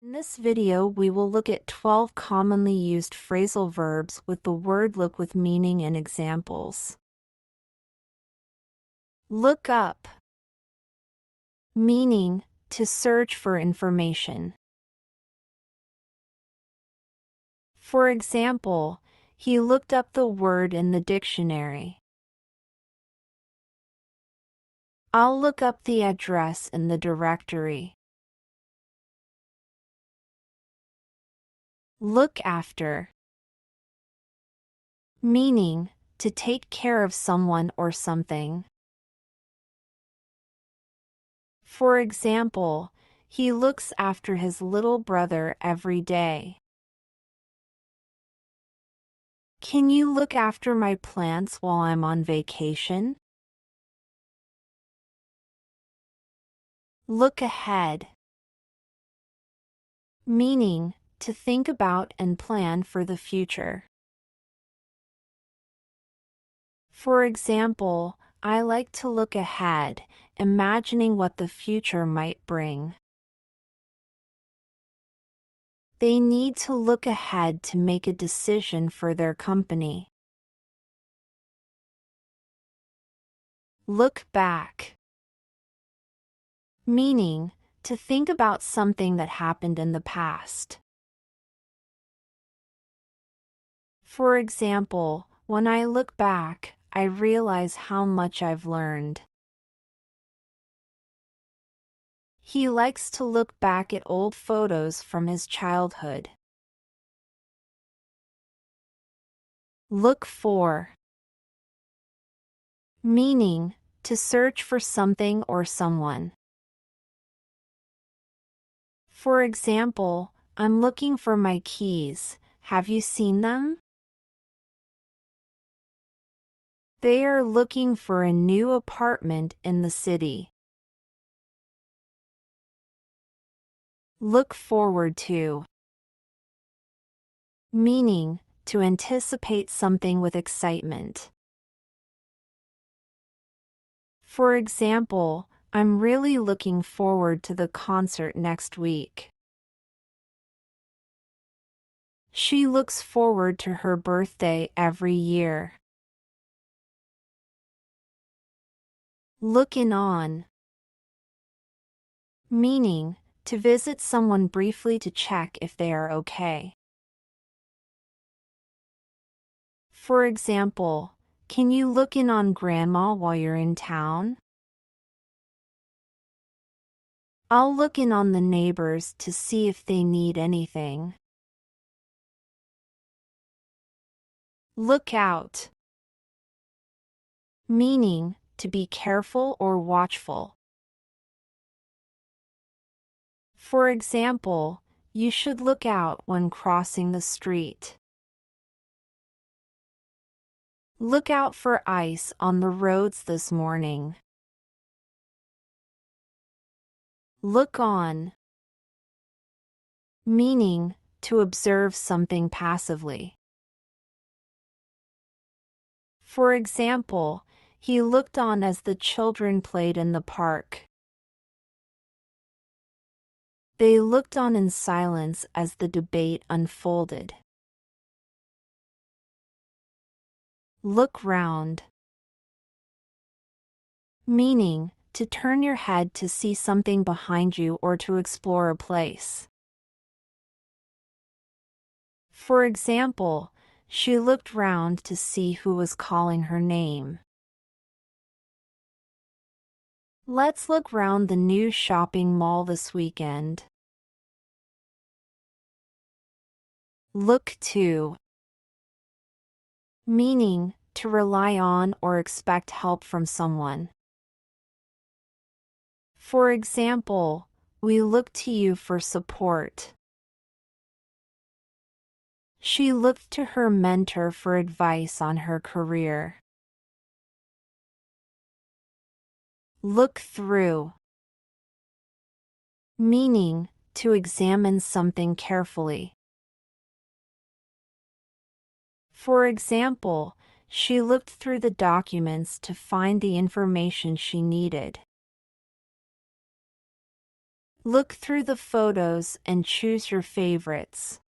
In this video, we will look at 12 commonly used phrasal verbs with the word look with meaning and examples. Look up. Meaning, to search for information. For example, he looked up the word in the dictionary. I'll look up the address in the directory. Look after. Meaning, to take care of someone or something. For example, he looks after his little brother every day. Can you look after my plants while I'm on vacation? Look ahead. Meaning, to think about and plan for the future. For example, I like to look ahead, imagining what the future might bring. They need to look ahead to make a decision for their company. Look back. Meaning, to think about something that happened in the past. For example, when I look back, I realize how much I've learned. He likes to look back at old photos from his childhood. Look for. Meaning, to search for something or someone. For example, I'm looking for my keys. Have you seen them? They are looking for a new apartment in the city. Look forward to. Meaning, to anticipate something with excitement. For example, I'm really looking forward to the concert next week. She looks forward to her birthday every year. Looking on. Meaning, to visit someone briefly to check if they are okay. For example, can you look in on Grandma while you're in town? I'll look in on the neighbors to see if they need anything. Look out. Meaning, to be careful or watchful. For example, you should look out when crossing the street. Look out for ice on the roads this morning. Look on. Meaning, to observe something passively. For example, he looked on as the children played in the park. They looked on in silence as the debate unfolded. Look round. Meaning, to turn your head to see something behind you or to explore a place. For example, she looked round to see who was calling her name. Let's look round the new shopping mall this weekend. Look to. Meaning, to rely on or expect help from someone. For example, we look to you for support. She looked to her mentor for advice on her career. Look through. Meaning, to examine something carefully. For example, she looked through the documents to find the information she needed. Look through the photos and choose your favorites.